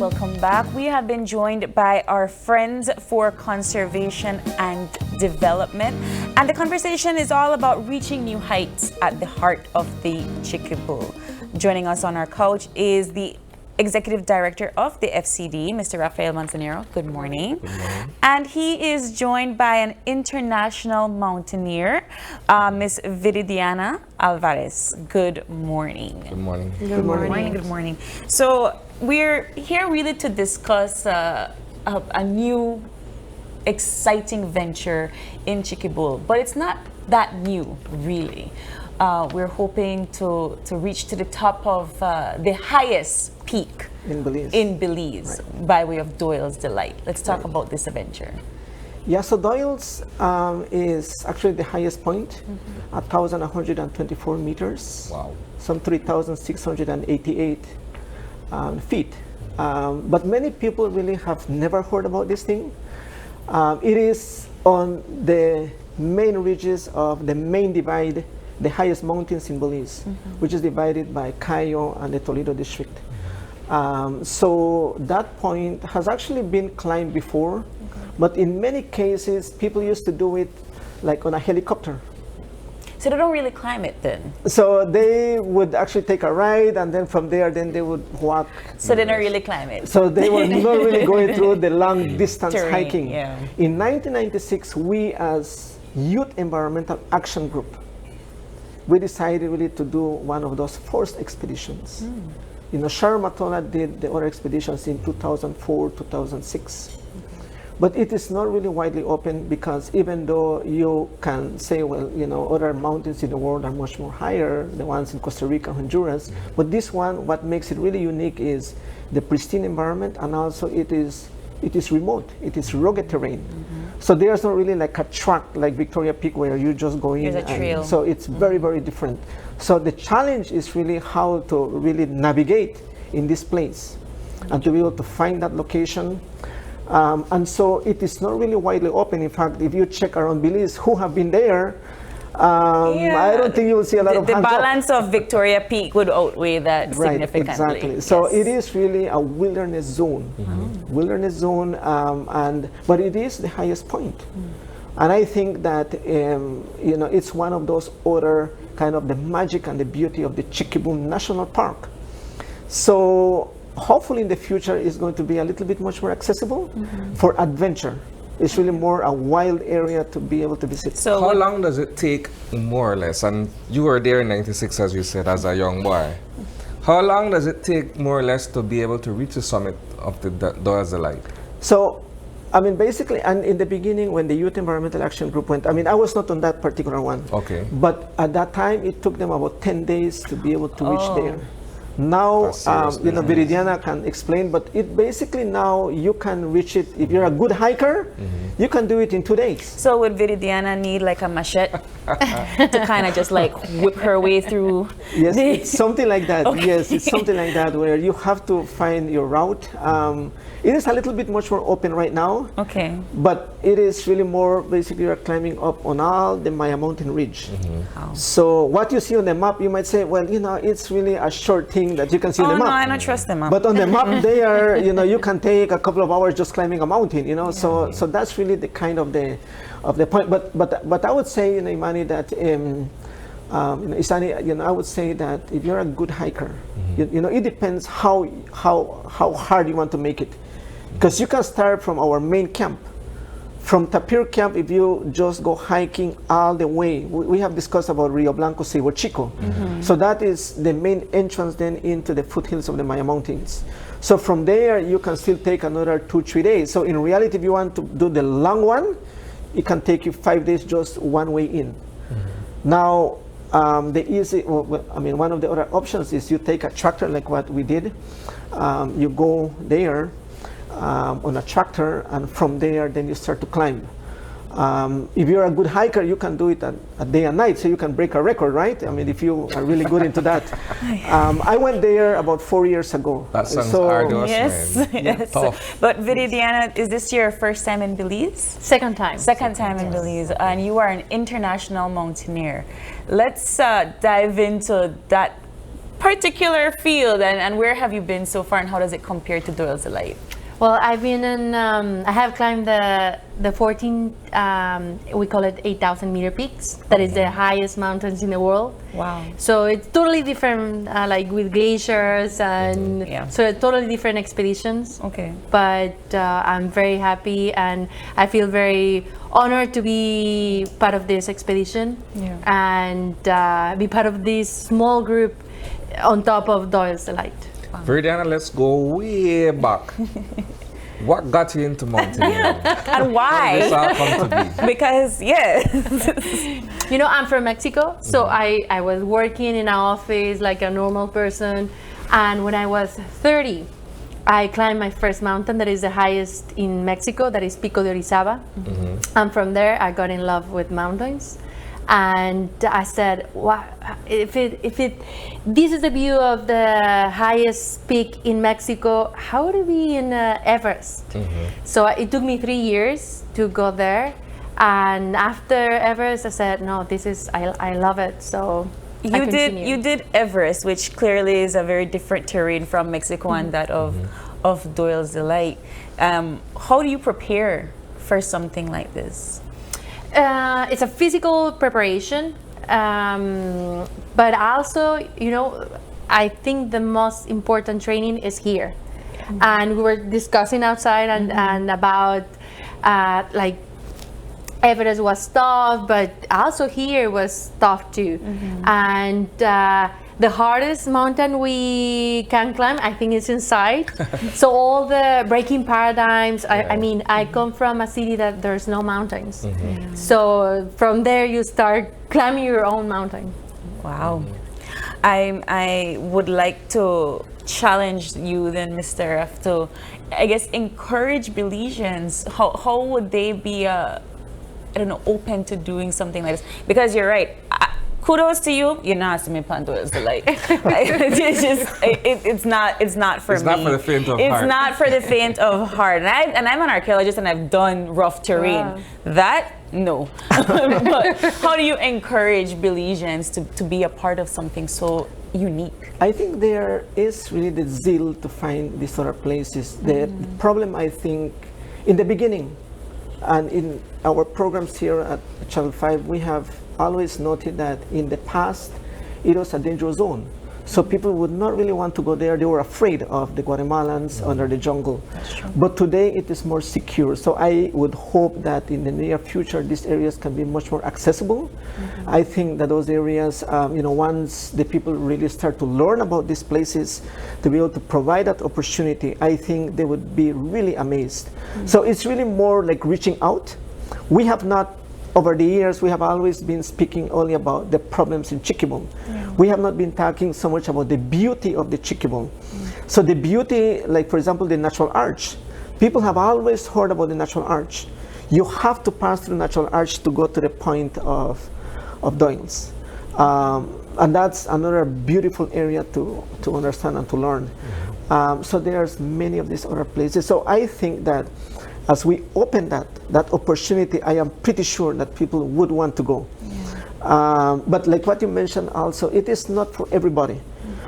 Welcome back. We have been joined by our Friends for Conservation and Development, and the conversation is all about reaching new heights at the heart of the Chiquibul. Joining us on our couch is the Executive Director of the FCD, Mr. Rafael Manzanero. Good morning. Good morning. And he is joined by an international mountaineer, Miss Viridiana Alvarez. Good morning. Good morning. Good morning. Good morning. So we're here really to discuss a new, exciting venture in Chiquibul, but it's not that new, really. We're hoping to reach to the top of the highest peak in Belize, right, by way of Doyles Delight. Let's talk about this adventure. Yeah, so Doyles is actually the highest point, 1,124 meters. Wow. Some 3,688 feet. But many people really have never heard about this thing. It is on the main ridges of the main divide, the highest mountains in Belize, which is divided by Cayo and the Toledo district. So that point has actually been climbed before, but in many cases, people used to do it like on a helicopter. So they don't really climb it then? So they would actually take a ride, and then from there, then they would walk. So they don't really climb it? So they were not really going through the long distance terrain, hiking. yeah. In 1996, we as Youth Environmental Action Group, we decided really to do one of those forced expeditions. You know, Sharmatola did the other expeditions in 2004, 2006. But it is not really widely open, because even though you can say, well, you know, other mountains in the world are much more higher, the ones in Costa Rica, Honduras, but this one, what makes it really unique is the pristine environment, and also it is remote, it is rugged terrain. So there's not really like a track like Victoria Peak where you just go in. There's a trail. So it's very, very different. So the challenge is really how to really navigate in this place and to be able to find that location. And so it is not really widely open. In fact, if you check around Belize, who have been there, I don't think you will see a lot of hands The balance of Victoria Peak would outweigh that significantly. Exactly. Yes. So it is really a wilderness zone, wilderness zone, but it is the highest point. And I think that you know, it's one of those other kind of the magic and the beauty of the Chiquibul National Park. So hopefully in the future it's going to be a little bit much more accessible for adventure. It's really more a wild area to be able to visit. So how long does it take, more or less? And you were there in 96, as you said, as a young boy. How long does it take, more or less, to be able to reach the summit of the Doyles Delight? So, I mean, basically, and in the beginning, when the Youth Environmental Action Group went, I mean, I was not on that particular one. Okay. But at that time, it took them about 10 days to be able to reach there. Now, you know, Viridiana can explain, but it basically now you can reach it. If you're a good hiker, you can do it in 2 days. So would Viridiana need like a machete to kind of just like whip her way through? Yes, it's something like that. Okay. Yes, it's something like that, where you have to find your route. It is a little bit much more open right now. Okay. But it is really more, basically you're climbing up on all the Maya Mountain Ridge. So what you see on the map, you might say, well, you know, it's really a short thing that you can see on the map. No, I don't trust the map. But on the map there, you know, you can take a couple of hours just climbing a mountain, you know. So that's really the kind of the point. But I would say, you know, Imani, that you know, Isani, you know, I would say that if you're a good hiker, you know, it depends how hard you want to make it. Because you can start from our main camp. From Tapir Camp, if you just go hiking all the way, we have discussed about Rio Blanco, Ceibo Chico. So that is the main entrance then into the foothills of the Maya Mountains. So from there, you can still take another 2-3 days. So in reality, if you want to do the long one, it can take you 5 days just one way in. Now, the easy, well, I mean, one of the other options is you take a tractor like what we did. You go there on a tractor, and from there then you start to climb. If you're a good hiker, you can do it a day and night, so you can break a record, right? I mean, if you are really good into that. I went there about 4 years ago. That sounds arduous, yes, man. yes. Tough. But Viridiana, is this your first time in Belize? Second time. Second time in Belize, and you are an international mountaineer. Let's dive into that particular field, and where have you been so far, and how does it compare to Doyles Delight? Well, I've been in, I have climbed the 14, we call it 8,000 meter peaks. That is the highest mountains in the world. Wow. So it's totally different, like with glaciers and so totally different expeditions. Okay. But I'm very happy and I feel very honored to be part of this expedition and be part of this small group on top of Doyles Delight. Viridiana, let's go way back. What got you into mountaineering? And why? How did this all come to be? Because, You know, I'm from Mexico, so I was working in an office like a normal person. And when I was 30, I climbed my first mountain that is the highest in Mexico, that is Pico de Orizaba. And from there, I got in love with mountains. And I said, wow, if this is the view of the highest peak in Mexico, how would it be in Everest? So it took me 3 years to go there. And after Everest, I said, no, I love it. So you did Everest, which clearly is a very different terrain from Mexico and that of Doyles Delight. How do you prepare for something like this? It's a physical preparation, but also, you know, I think the most important training is here. And we were discussing outside and about like Everest was tough, but also here was tough too. And the hardest mountain we can climb, I think, is inside. So all the breaking paradigms, I mean, I come from a city that there's no mountains. So from there you start climbing your own mountain. Wow. I would like to challenge you then, Mr. F, to, I guess, encourage Belizeans. How would they be, I don't know, open to doing something like this? Because you're right. Kudos to you. You're not asking me Doyles Delight. It's not for me. It's not for the faint of heart. It's not for the faint of heart. And I'm an archaeologist and I've done rough terrain. Wow. That, no. But how do you encourage Belizeans to be a part of something so unique? I think there is really the zeal to find these other places. The problem, I think, in the beginning, and in our programs here at Channel 5, we have always noted that in the past, it was a dangerous zone. So people would not really want to go there. They were afraid of the Guatemalans under the jungle. But today it is more secure. So I would hope that in the near future, these areas can be much more accessible. I think that those areas, you know, once the people really start to learn about these places, to be able to provide that opportunity, I think they would be really amazed. So it's really more like reaching out. We have not, over the years, we have always been speaking only about the problems in Chiquibul. We have not been talking so much about the beauty of the Chiquibul. So the beauty, like for example, the Natural Arch. People have always heard about the Natural Arch. You have to pass through the Natural Arch to go to the point of Doyles. And that's another beautiful area to understand and to learn. So there's many of these other places. So I think that as we open that opportunity, I am pretty sure that people would want to go. But like what you mentioned also, it is not for everybody.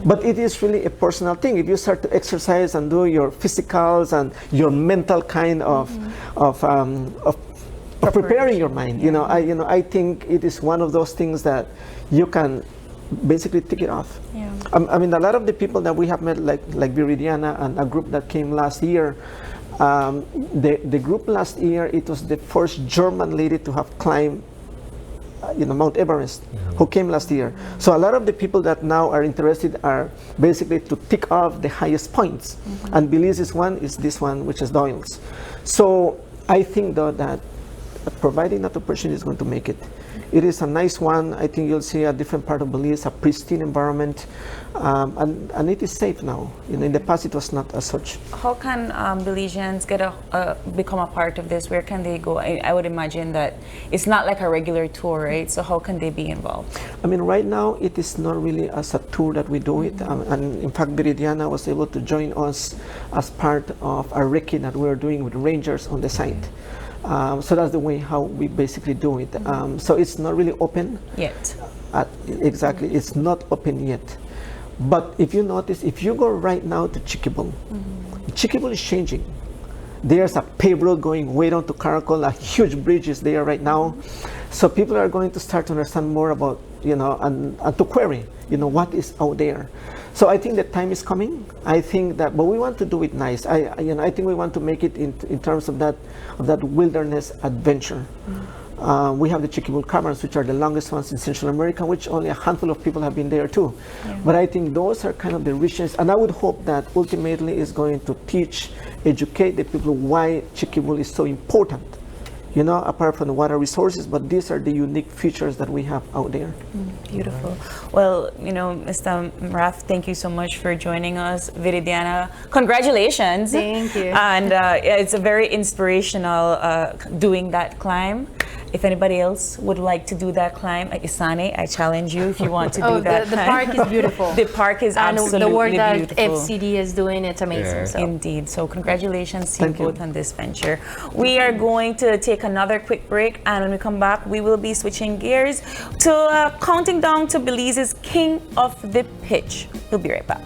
But it is really a personal thing. If you start to exercise and do your physicals and your mental kind of preparing your mind, you know, I think it is one of those things that you can basically tick it off. I mean, a lot of the people that we have met, like Viridiana and a group that came last year, the group last year, it was the first German lady to have climbed Mount Everest, who came last year. So a lot of the people that now are interested are basically to tick off the highest points. And Belize's one is this one, which is Doyles. So I think though that providing that opportunity is going to make it. It is a nice one. I think you'll see a different part of Belize, a pristine environment, and it is safe now. In the past, it was not as such. How can Belizeans become a part of this? Where can they go? I would imagine that it's not like a regular tour, right? So how can they be involved? I mean, right now, it is not really as a tour that we do it. And in fact, Viridiana was able to join us as part of a recce that we're doing with rangers on the site. So that's the way how we basically do it. So it's not really open yet. Exactly, it's not open yet. But if you notice, if you go right now to Chiquibul, Chiquibul is changing. There's a paved road going way down to Caracol, a huge bridge is there right now. So people are going to start to understand more about, and to query, what is out there. So I think the time is coming. I think that, but we want to do it nice. I think we want to make it in terms of that wilderness adventure. We have the Chiquibul Caverns, which are the longest ones in Central America, which only a handful of people have been there too. Yeah. But I think those are kind of the richness, and I would hope that ultimately is going to teach, educate the people why Chiquibul is so important. Apart from the water resources, but these are the unique features that we have out there. Beautiful. Well, Mr. Raf, thank you so much for joining us. Viridiana, congratulations. Thank you. And it's a very inspirational doing that climb. If anybody else would like to do that climb, Isani, I challenge you if you want to do that. The park is beautiful. The park is absolutely beautiful. And the work beautiful. that FCD is doing, it's amazing. Yeah. So. Indeed. So congratulations to you Thank you. both on this venture. We are going to take another quick break, and when we come back, we will be switching gears to counting down to Belize's King of the Pitch. We'll be right back.